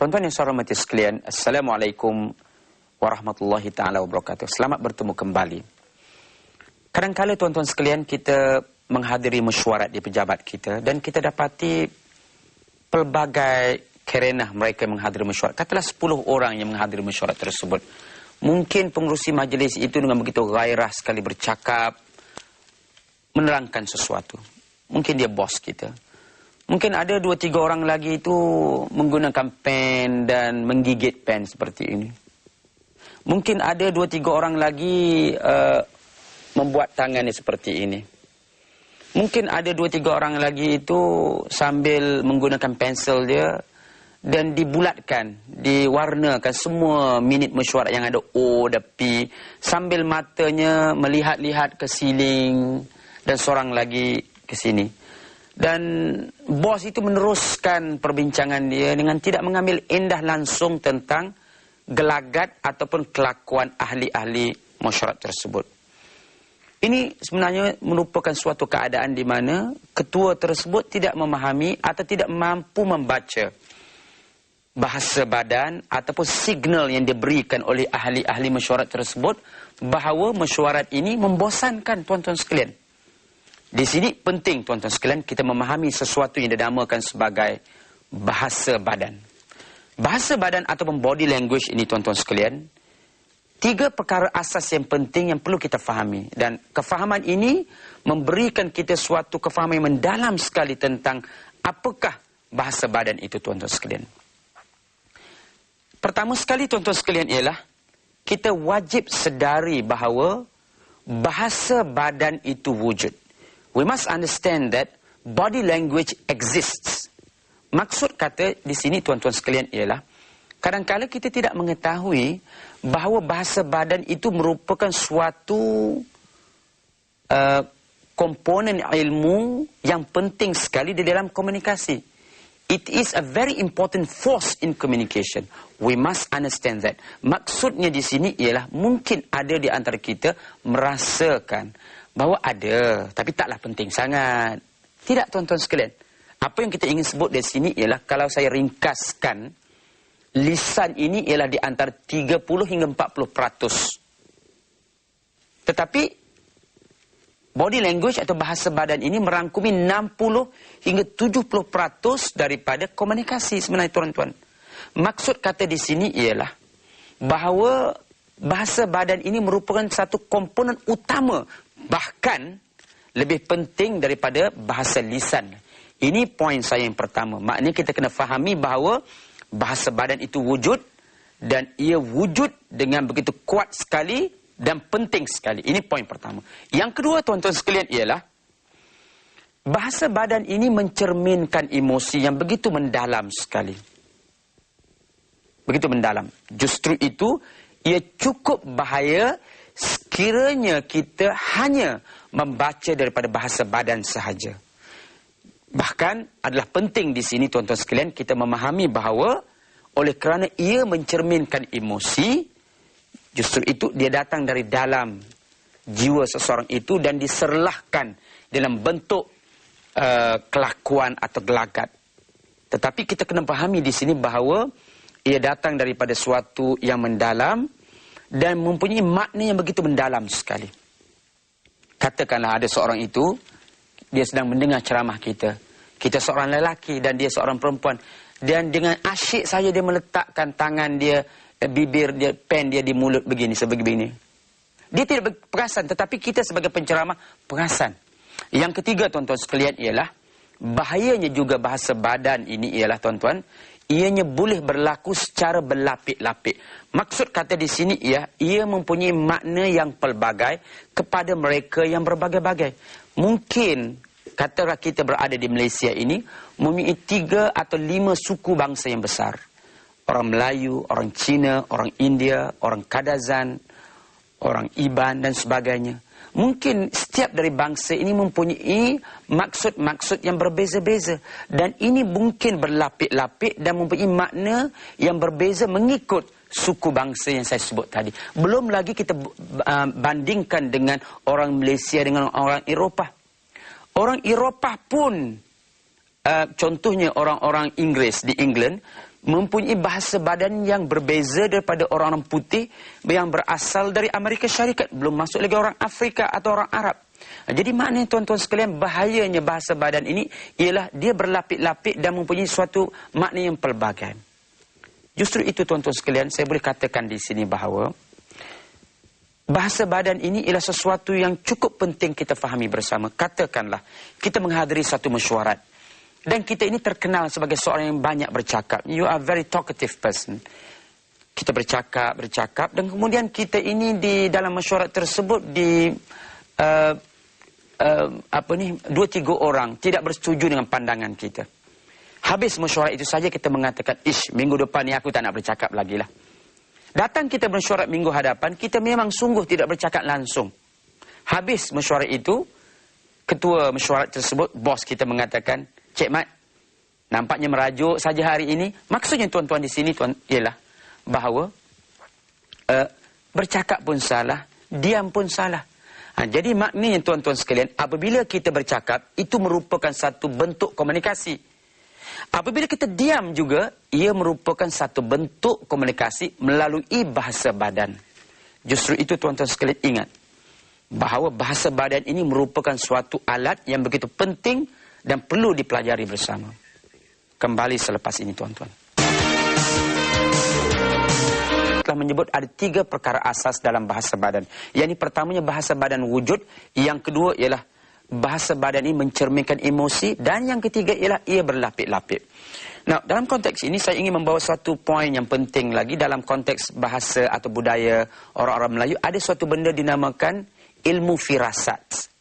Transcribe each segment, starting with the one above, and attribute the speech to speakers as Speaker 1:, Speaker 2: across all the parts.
Speaker 1: Tuan-tuan yang saya hormati sekalian, Assalamualaikum warahmatullahi ta'ala wabarakatuh. Selamat bertemu kembali. Kadang-kadang tuan-tuan sekalian, kita menghadiri mesyuarat di pejabat kita dan kita dapati pelbagai kerenah mereka yang menghadiri mesyuarat. Katalah 10 orang yang menghadiri mesyuarat tersebut. Mungkin pengerusi majlis itu dengan begitu gairah sekali bercakap, menerangkan sesuatu. Mungkin dia bos kita. Mungkin ada 2-3 orang lagi itu menggunakan pen dan menggigit pen seperti ini. Mungkin ada 2-3 orang lagi membuat tangannya seperti ini. Mungkin ada 2-3 orang lagi itu sambil menggunakan pensel dia dan dibulatkan, diwarnakan semua minit mesyuarat yang ada O dan P sambil matanya melihat-lihat ke siling dan seorang lagi ke sini. Dan bos itu meneruskan perbincangan dia dengan tidak mengambil indah langsung tentang gelagat ataupun kelakuan ahli-ahli mesyuarat tersebut. Ini sebenarnya merupakan suatu keadaan di mana ketua tersebut tidak memahami atau tidak mampu membaca bahasa badan ataupun signal yang diberikan oleh ahli-ahli mesyuarat tersebut bahawa mesyuarat ini membosankan tuan-tuan sekalian. Di sini penting tuan-tuan sekalian kita memahami sesuatu yang dinamakan sebagai bahasa badan. Bahasa badan ataupun body language ini tuan-tuan sekalian, 3 perkara asas yang penting yang perlu kita fahami. Dan kefahaman ini memberikan kita suatu kefahaman yang mendalam sekali tentang apakah bahasa badan itu tuan-tuan sekalian. Pertama sekali tuan-tuan sekalian ialah kita wajib sedari bahawa bahasa badan itu wujud. We must understand that body language exists. Maksud kata di sini tuan-tuan sekalian ialah kadang-kadang kita tidak mengetahui bahawa bahasa badan itu merupakan suatu komponen ilmu yang penting sekali di dalam komunikasi. It is a very important force in communication. We must understand that. Maksudnya di sini ialah mungkin ada di antara kita merasakan bahawa ada, tapi taklah penting sangat. Tidak tuan-tuan sekalian. Apa yang kita ingin sebut di sini ialah kalau saya ringkaskan, lisan ini ialah di antara 30 hingga 40%. Tetapi body language atau bahasa badan ini merangkumi 60 hingga 70% daripada komunikasi sebenarnya tuan-tuan. Maksud kata di sini ialah bahawa bahasa badan ini merupakan satu komponen utama, bahkan lebih penting daripada bahasa lisan. Ini poin saya yang pertama. Maknanya kita kena fahami bahawa bahasa badan itu wujud dan ia wujud dengan begitu kuat sekali dan penting sekali. Ini poin pertama. Yang kedua tuan-tuan sekalian ialah bahasa badan ini mencerminkan emosi yang begitu mendalam sekali. Begitu mendalam. Justru itu ia cukup bahaya sekiranya kita hanya membaca daripada bahasa badan sahaja. Bahkan adalah penting di sini tuan-tuan sekalian kita memahami bahawa oleh kerana ia mencerminkan emosi, justru itu dia datang dari dalam jiwa seseorang itu dan diserlahkan dalam bentuk kelakuan atau gelagat. Tetapi kita kena pahami di sini bahawa ia datang daripada suatu yang mendalam dan mempunyai makna yang begitu mendalam sekali. Katakanlah ada seorang itu, dia sedang mendengar ceramah kita. Kita seorang lelaki dan dia seorang perempuan. Dan dengan asyik saja dia meletakkan tangan dia, bibir dia, pen dia di mulut begini, sebegini. Dia tidak perasan, tetapi kita sebagai penceramah perasan. Yang ketiga tuan-tuan sekalian ialah, bahayanya juga bahasa badan ini ialah tuan-tuan, ianya boleh berlaku secara berlapik-lapik. Maksud kata di sini ia mempunyai makna yang pelbagai kepada mereka yang berbagai-bagai. Mungkin katalah kita berada di Malaysia ini mempunyai 3 atau 5 suku bangsa yang besar. Orang Melayu, orang Cina, orang India, orang Kadazan, orang Iban dan sebagainya. Mungkin setiap dari bangsa ini mempunyai maksud-maksud yang berbeza-beza. Dan ini mungkin berlapik-lapik dan mempunyai makna yang berbeza mengikut suku bangsa yang saya sebut tadi. Belum lagi kita bandingkan dengan orang Malaysia dengan orang Eropah. Orang Eropah pun, contohnya orang-orang Inggeris di England, mempunyai bahasa badan yang berbeza daripada orang-orang putih yang berasal dari Amerika Syarikat, belum masuk lagi orang Afrika atau orang Arab. Jadi maknanya tuan-tuan sekalian, bahayanya bahasa badan ini ialah dia berlapik-lapik dan mempunyai suatu makna yang pelbagai. Justru itu tuan-tuan sekalian, saya boleh katakan di sini bahawa bahasa badan ini ialah sesuatu yang cukup penting kita fahami bersama. Katakanlah kita menghadiri satu mesyuarat dan kita ini terkenal sebagai seorang yang banyak bercakap. You are very talkative person. Kita bercakap dan kemudian kita ini di dalam mesyuarat tersebut 2-3 orang tidak bersetuju dengan pandangan kita. Habis mesyuarat itu saja kita mengatakan, minggu depan ni aku tak nak bercakap lagi lah. Datang kita mesyuarat minggu hadapan, kita memang sungguh tidak bercakap langsung. Habis mesyuarat itu, ketua mesyuarat tersebut, bos kita mengatakan, Cik Mat, nampaknya merajuk saja hari ini. Maksudnya tuan-tuan di sini ialah bahawa bercakap pun salah, diam pun salah. Jadi maknanya tuan-tuan sekalian, apabila kita bercakap, itu merupakan satu bentuk komunikasi. Apabila kita diam juga, ia merupakan satu bentuk komunikasi melalui bahasa badan. Justru itu tuan-tuan sekalian ingat, bahawa bahasa badan ini merupakan suatu alat yang begitu penting dan perlu dipelajari bersama. Kembali selepas ini tuan-tuan. Telah menyebut ada 3 perkara asas dalam bahasa badan. Yang ini pertamanya bahasa badan wujud, yang kedua ialah bahasa badan ini mencerminkan emosi, dan yang ketiga ialah ia berlapik-lapik. Nah, dalam konteks ini saya ingin membawa satu poin yang penting lagi dalam konteks bahasa atau budaya orang-orang Melayu. Ada suatu benda dinamakan ilmu firasat.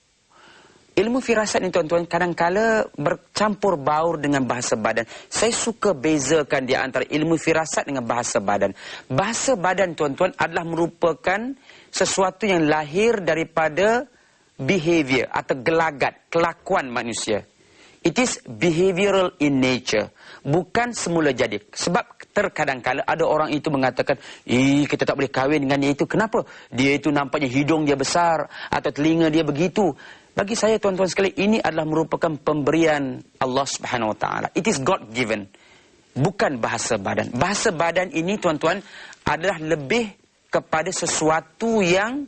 Speaker 1: Ilmu firasat ini tuan-tuan kadang-kala bercampur baur dengan bahasa badan. Saya suka bezakan di antara ilmu firasat dengan bahasa badan. Bahasa badan tuan-tuan adalah merupakan sesuatu yang lahir daripada behavior atau gelagat, kelakuan manusia. It is behavioral in nature. Bukan semula jadi. Sebab terkadang-kala ada orang itu mengatakan, kita tak boleh kahwin dengan dia itu. Kenapa? Dia itu nampaknya hidung dia besar atau telinga dia begitu. Bagi saya tuan-tuan sekalian, ini adalah merupakan pemberian Allah Subhanahu Wa Taala. It is God given. Bukan bahasa badan. Bahasa badan ini tuan-tuan adalah lebih kepada sesuatu yang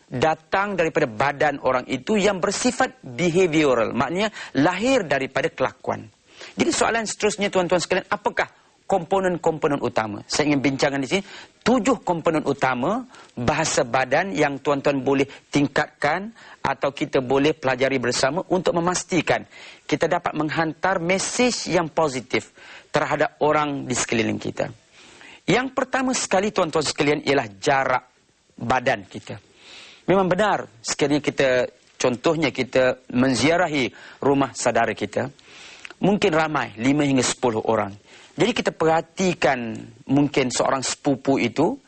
Speaker 1: datang daripada badan orang itu yang bersifat behavioral. Maknanya lahir daripada kelakuan. Jadi soalan seterusnya tuan-tuan sekalian, apakah komponen-komponen utama? Saya ingin bincangkan di sini 7 komponen utama bahasa badan yang tuan-tuan boleh tingkatkan atau kita boleh pelajari bersama untuk memastikan kita dapat menghantar mesej yang positif terhadap orang di sekeliling kita. Yang pertama sekali tuan-tuan sekalian ialah jarak badan kita. Memang benar, sekiranya kita, contohnya kita menziarahi rumah saudara kita, mungkin ramai, 5 hingga 10 orang. Jadi kita perhatikan mungkin seorang sepupu itu,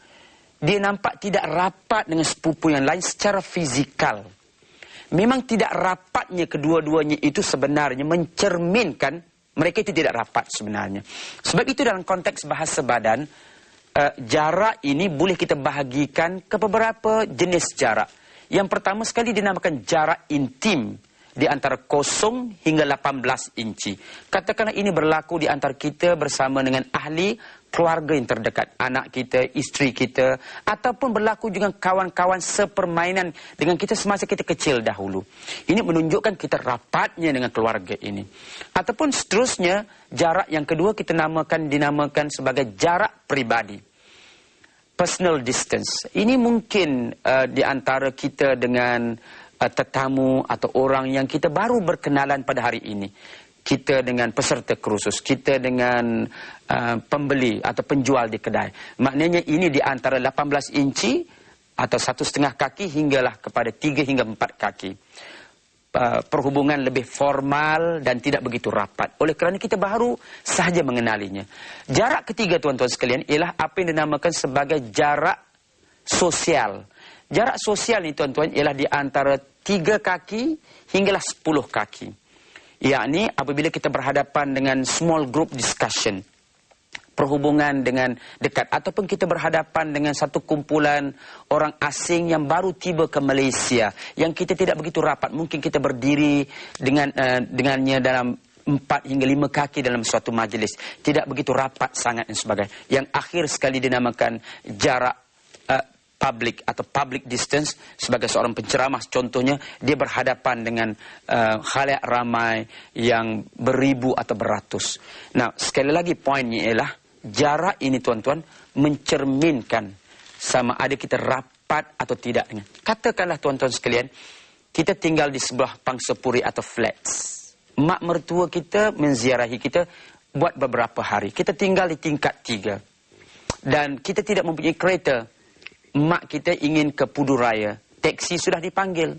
Speaker 1: dia nampak tidak rapat dengan sepupu yang lain secara fizikal. Memang tidak rapatnya kedua-duanya itu sebenarnya mencerminkan mereka itu tidak rapat sebenarnya. Sebab itu dalam konteks bahasa badan, jarak ini boleh kita bahagikan ke beberapa jenis jarak. Yang pertama sekali dinamakan jarak intim di antara 0 hingga 18 inci. Katakanlah ini berlaku di antara kita bersama dengan ahli keluarga yang terdekat, anak kita, isteri kita, ataupun berlaku juga kawan-kawan sepermainan dengan kita semasa kita kecil dahulu. Ini menunjukkan kita rapatnya dengan keluarga ini. Ataupun seterusnya, jarak yang kedua kita dinamakan sebagai jarak pribadi. Personal distance. Ini mungkin di antara kita dengan tetamu atau orang yang kita baru berkenalan pada hari ini. Kita dengan peserta kursus, kita dengan pembeli atau penjual di kedai. Maknanya ini di antara 18 inci atau 1,5 kaki hinggalah kepada 3 hingga 4 kaki. Perhubungan lebih formal dan tidak begitu rapat. Oleh kerana kita baru sahaja mengenalinya. Jarak ketiga tuan-tuan sekalian ialah apa yang dinamakan sebagai jarak sosial. Jarak sosial ini tuan-tuan ialah di antara 3 kaki hinggalah 10 kaki. Yakni apabila kita berhadapan dengan small group discussion, perhubungan dengan dekat, ataupun kita berhadapan dengan satu kumpulan orang asing yang baru tiba ke Malaysia, yang kita tidak begitu rapat, mungkin kita berdiri dengannya dalam 4 hingga 5 kaki dalam suatu majlis. Tidak begitu rapat sangat dan sebagainya. Yang akhir sekali dinamakan jarak public atau public distance. Sebagai seorang penceramah contohnya, dia berhadapan dengan khalayak ramai yang beribu atau beratus. Nah, sekali lagi poinnya ialah jarak ini tuan-tuan mencerminkan sama ada kita rapat atau tidak dengan. Katakanlah tuan-tuan sekalian, kita tinggal di sebuah pangsapuri atau flats. Mak mertua kita menziarahi kita buat beberapa hari. Kita tinggal di tingkat 3. Dan kita tidak mempunyai kereta. Mak kita ingin ke Puduraya. Teksi sudah dipanggil.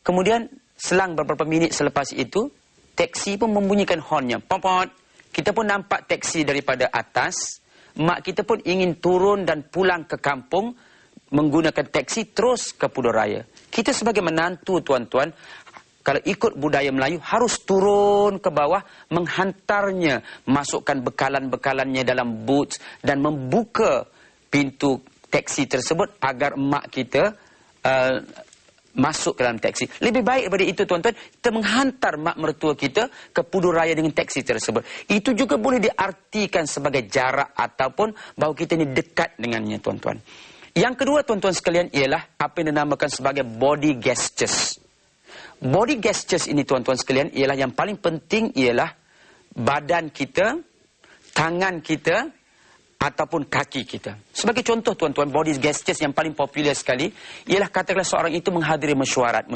Speaker 1: Kemudian selang beberapa minit selepas itu, teksi pun membunyikan hornnya. Popot. Kita pun nampak teksi daripada atas. Mak kita pun ingin turun dan pulang ke kampung menggunakan teksi terus ke Puduraya. Kita sebagai menantu tuan-tuan, kalau ikut budaya Melayu, harus turun ke bawah, menghantarnya, masukkan bekalan-bekalannya dalam boots, dan membuka pintu teksi tersebut agar mak kita masuk ke dalam teksi. Lebih baik daripada itu, tuan-tuan, kita menghantar mak mertua kita ke Puduraya dengan teksi tersebut. Itu juga boleh diartikan sebagai jarak ataupun bahawa kita ini dekat dengannya, tuan-tuan. Yang kedua, tuan-tuan sekalian, ialah apa yang dinamakan sebagai body gestures. Body gestures ini tuan-tuan sekalian ialah yang paling penting ialah badan kita, tangan kita ataupun kaki kita. Sebagai contoh tuan-tuan, body gestures yang paling popular sekali ialah katakanlah seorang itu menghadiri mesyuarat.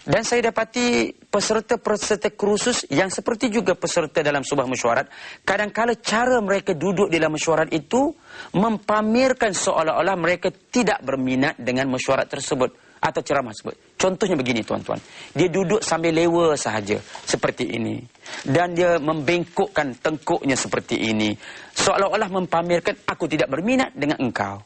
Speaker 1: Dan saya dapati peserta-peserta kursus yang seperti juga peserta dalam sebuah mesyuarat, kadang-kala cara mereka duduk dalam mesyuarat itu mempamerkan seolah-olah mereka tidak berminat dengan mesyuarat tersebut atau ceramah tersebut. Contohnya begini tuan-tuan. Dia duduk sambil lewa sahaja. Seperti ini. Dan dia membengkokkan tengkuknya seperti ini. Seolah-olah mempamerkan, aku tidak berminat dengan engkau.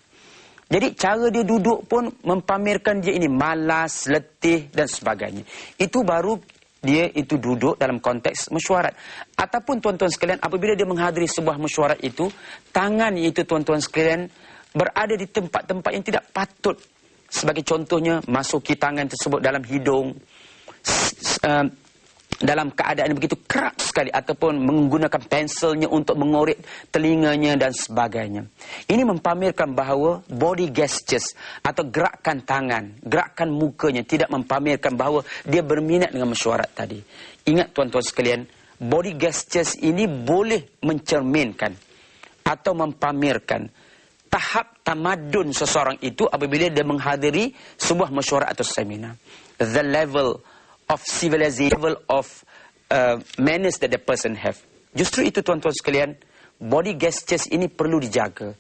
Speaker 1: Jadi cara dia duduk pun mempamerkan dia ini malas, letih dan sebagainya. Itu baru dia itu duduk dalam konteks mesyuarat. Ataupun tuan-tuan sekalian, apabila dia menghadiri sebuah mesyuarat itu, tangan itu tuan-tuan sekalian berada di tempat-tempat yang tidak patut. Sebagai contohnya, masuki tangan tersebut dalam hidung, dalam keadaan begitu keras sekali, ataupun menggunakan pensilnya untuk mengorek telinganya dan sebagainya. Ini mempamerkan bahawa body gestures atau gerakan tangan, gerakan mukanya tidak mempamerkan bahawa dia berminat dengan mesyuarat tadi. Ingat tuan-tuan sekalian, body gestures ini boleh mencerminkan atau mempamerkan tahap tamadun seseorang itu apabila dia menghadiri sebuah mesyuarat atau seminar. The level of civilization, level of manners that the person have. Justru itu tuan-tuan sekalian, body gestures ini perlu dijaga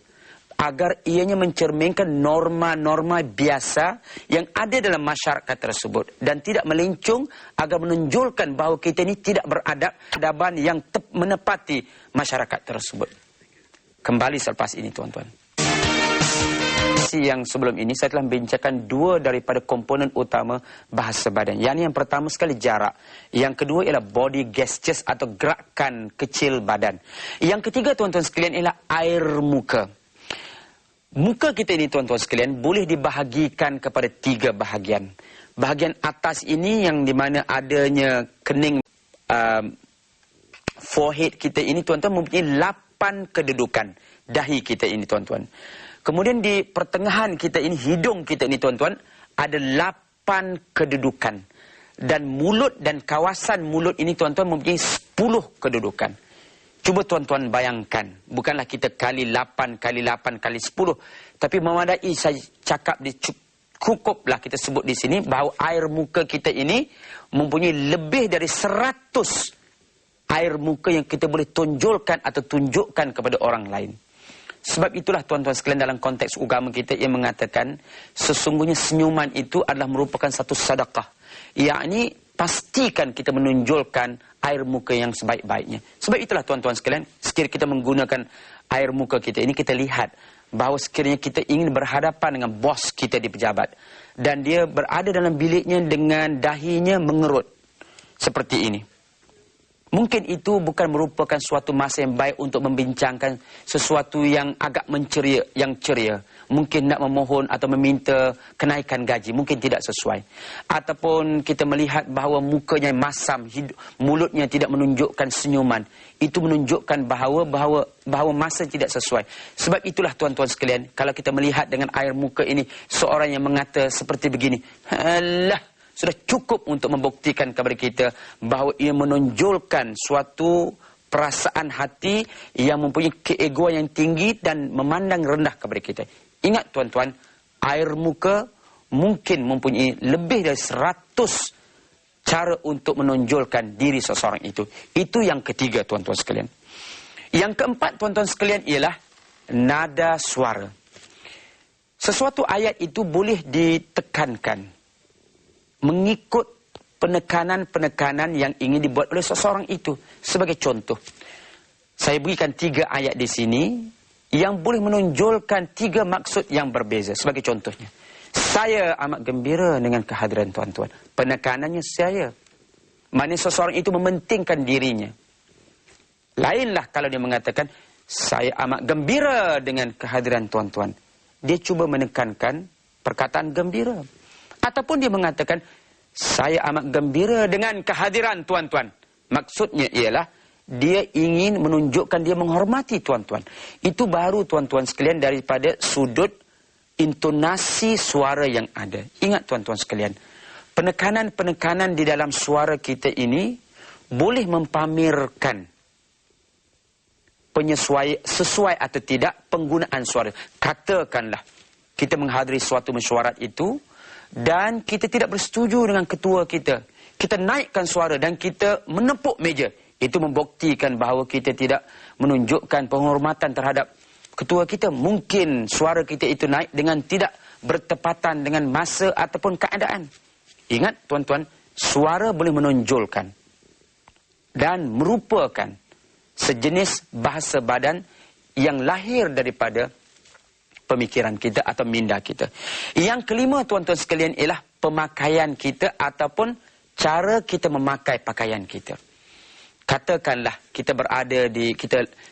Speaker 1: agar ianya mencerminkan norma-norma biasa yang ada dalam masyarakat tersebut dan tidak melencong agar menunjukkan bahawa kita ini tidak beradab, adaban yang menepati masyarakat tersebut. Kembali selepas ini tuan-tuan. Yang sebelum ini saya telah membincangkan 2 daripada komponen utama bahasa badan. Yang pertama sekali jarak. Yang kedua ialah body gestures atau gerakan kecil badan. Yang ketiga tuan-tuan sekalian ialah air muka. Muka kita ini tuan-tuan sekalian boleh dibahagikan kepada 3 bahagian. Bahagian atas ini yang di mana adanya kening forehead kita ini tuan-tuan mempunyai 8 kedudukan. Dahi kita ini tuan-tuan. Kemudian di pertengahan kita ini, hidung kita ini tuan-tuan, ada 8 kedudukan. Dan mulut dan kawasan mulut ini tuan-tuan mempunyai 10 kedudukan. Cuba tuan-tuan bayangkan, bukanlah kita kali 8, kali 8, kali 10. Tapi memadai saya cakap, cukuplah kita sebut di sini bahawa air muka kita ini mempunyai lebih dari 100 air muka yang kita boleh tonjolkan atau tunjukkan kepada orang lain. Sebab itulah tuan-tuan sekalian dalam konteks agama kita yang mengatakan sesungguhnya senyuman itu adalah merupakan satu sedekah. Yakni pastikan kita menunjukkan air muka yang sebaik-baiknya. Sebab itulah tuan-tuan sekalian, sekiranya kita menggunakan air muka kita ini, kita lihat bahawa sekiranya kita ingin berhadapan dengan bos kita di pejabat dan dia berada dalam biliknya dengan dahinya mengerut seperti ini. Mungkin itu bukan merupakan suatu masa yang baik untuk membincangkan sesuatu yang agak ceria. Mungkin nak memohon atau meminta kenaikan gaji, mungkin tidak sesuai. Ataupun kita melihat bahawa mukanya masam, mulutnya tidak menunjukkan senyuman. Itu menunjukkan bahawa masa tidak sesuai. Sebab itulah tuan-tuan sekalian, kalau kita melihat dengan air muka ini, seorang yang mengata seperti begini, alah, sudah cukup untuk membuktikan kepada kita bahawa ia menonjolkan suatu perasaan hati yang mempunyai keegoan yang tinggi dan memandang rendah kepada kita. Ingat tuan-tuan, air muka mungkin mempunyai lebih dari 100 cara untuk menonjolkan diri seseorang itu. Itu yang ketiga tuan-tuan sekalian. Yang keempat tuan-tuan sekalian ialah nada suara. Sesuatu ayat itu boleh ditekankan mengikut penekanan-penekanan yang ingin dibuat oleh seseorang itu. Sebagai contoh, saya berikan 3 ayat di sini yang boleh menonjolkan 3 maksud yang berbeza. Sebagai contohnya, saya amat gembira dengan kehadiran tuan-tuan. Penekanannya saya. Maknanya seseorang itu mementingkan dirinya. Lainlah kalau dia mengatakan, saya amat gembira dengan kehadiran tuan-tuan. Dia cuba menekankan perkataan gembira. Ataupun dia mengatakan, saya amat gembira dengan kehadiran tuan-tuan. Maksudnya ialah, dia ingin menunjukkan dia menghormati tuan-tuan. Itu baru tuan-tuan sekalian daripada sudut intonasi suara yang ada. Ingat tuan-tuan sekalian, penekanan-penekanan di dalam suara kita ini boleh mempamerkan sesuai atau tidak penggunaan suara. Katakanlah, kita menghadiri suatu mesyuarat itu, dan kita tidak bersetuju dengan ketua kita. Kita naikkan suara dan kita menepuk meja. Itu membuktikan bahawa kita tidak menunjukkan penghormatan terhadap ketua kita. Mungkin suara kita itu naik dengan tidak bertepatan dengan masa ataupun keadaan. Ingat tuan-tuan, suara boleh menonjolkan dan merupakan sejenis bahasa badan yang lahir daripada pemikiran kita atau minda kita. Yang kelima tuan-tuan sekalian ialah pemakaian kita ataupun cara kita memakai pakaian kita. Katakanlah kita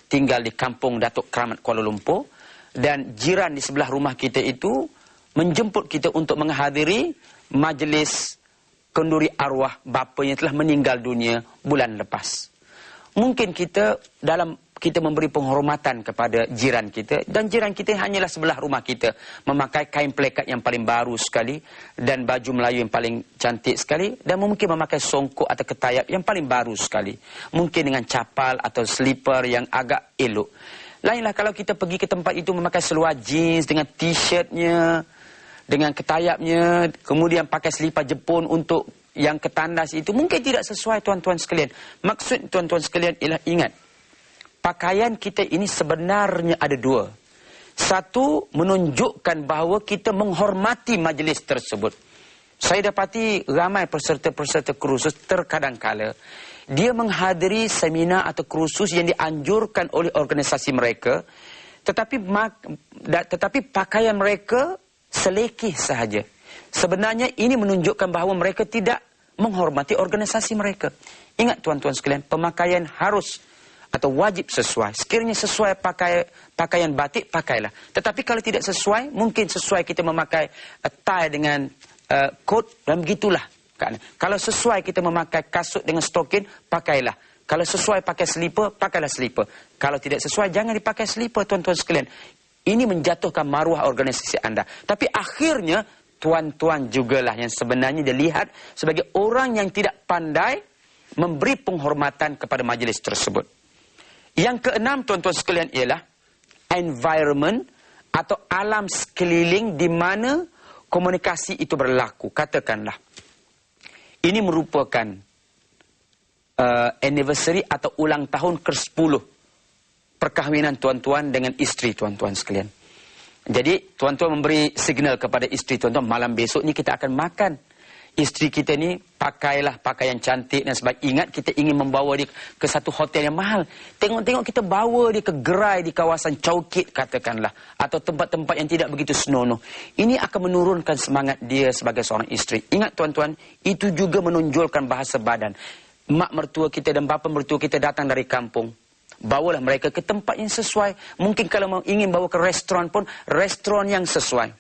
Speaker 1: tinggal di kampung Datuk Keramat Kuala Lumpur dan jiran di sebelah rumah kita itu menjemput kita untuk menghadiri majlis kenduri arwah bapa yang telah meninggal dunia bulan lepas. Mungkin kita memberi penghormatan kepada jiran kita, dan jiran kita hanyalah sebelah rumah kita, memakai kain plekat yang paling baru sekali dan baju Melayu yang paling cantik sekali, dan mungkin memakai songkok atau ketayap yang paling baru sekali, mungkin dengan capal atau slipper yang agak elok. Lainlah kalau kita pergi ke tempat itu memakai seluar jeans dengan t-shirtnya, dengan ketayapnya, kemudian pakai selipar Jepun untuk yang ketandas itu, mungkin tidak sesuai tuan-tuan sekalian. Maksud tuan-tuan sekalian ialah, ingat, pakaian kita ini sebenarnya ada 2. Satu, menunjukkan bahawa kita menghormati majlis tersebut. Saya dapati ramai peserta-peserta kursus terkadang-kala dia menghadiri seminar atau kursus yang dianjurkan oleh organisasi mereka, tetapi pakaian mereka selekeh sahaja. Sebenarnya ini menunjukkan bahawa mereka tidak menghormati organisasi mereka. Ingat tuan-tuan sekalian, pemakaian harus atau wajib sesuai. Sekiranya sesuai pakaian batik, pakailah. Tetapi kalau tidak sesuai, mungkin sesuai kita memakai tie dengan coat, dan begitulah. Kalau sesuai kita memakai kasut dengan stokin, pakailah. Kalau sesuai pakai slipper, pakailah slipper. Kalau tidak sesuai, jangan dipakai slipper tuan-tuan sekalian. Ini menjatuhkan maruah organisasi anda. Tapi akhirnya, tuan-tuan jugalah yang sebenarnya dilihat sebagai orang yang tidak pandai memberi penghormatan kepada majlis tersebut. Yang keenam tuan-tuan sekalian ialah environment atau alam sekeliling di mana komunikasi itu berlaku. Katakanlah, ini merupakan anniversary atau ulang tahun ke-10 perkahwinan tuan-tuan dengan isteri tuan-tuan sekalian. Jadi tuan-tuan memberi signal kepada isteri tuan-tuan, malam besok ni kita akan makan. Isteri kita ni pakailah pakaian cantik dan sebagainya. Ingat, kita ingin membawa dia ke satu hotel yang mahal. Tengok-tengok kita bawa dia ke gerai di kawasan Chowkit katakanlah, atau tempat-tempat yang tidak begitu senonoh. Ini akan menurunkan semangat dia sebagai seorang isteri. Ingat tuan-tuan, itu juga menonjolkan bahasa badan. mak mertua kita dan bapa mertua kita datang dari kampung, bawalah mereka ke tempat yang sesuai. Mungkin kalau ingin bawa ke restoran pun, restoran yang sesuai.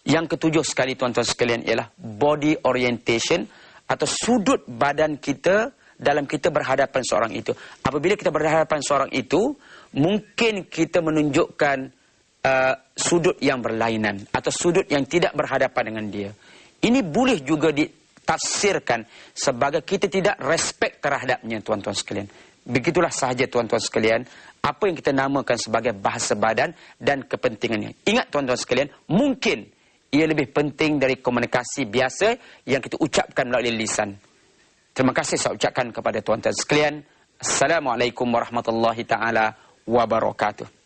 Speaker 1: Yang ketujuh sekali tuan-tuan sekalian ialah body orientation, atau sudut badan kita dalam kita berhadapan seorang itu. Apabila kita berhadapan seorang itu, mungkin kita menunjukkan sudut yang berlainan atau sudut yang tidak berhadapan dengan dia. Ini boleh juga ditafsirkan sebagai kita tidak respect terhadapnya, tuan-tuan sekalian. Begitulah sahaja tuan-tuan sekalian, apa yang kita namakan sebagai bahasa badan dan kepentingannya. Ingat tuan-tuan sekalian, mungkin ia lebih penting dari komunikasi biasa yang kita ucapkan melalui lisan. Terima kasih saya ucapkan kepada tuan-tuan sekalian. Assalamualaikum warahmatullahi ta'ala wabarakatuh.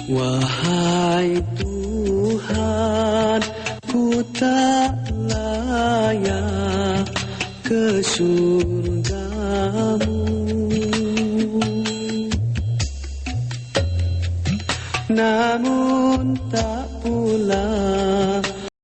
Speaker 2: Wahai Tuhan, ku tak layak ke surgamu, namun tak pula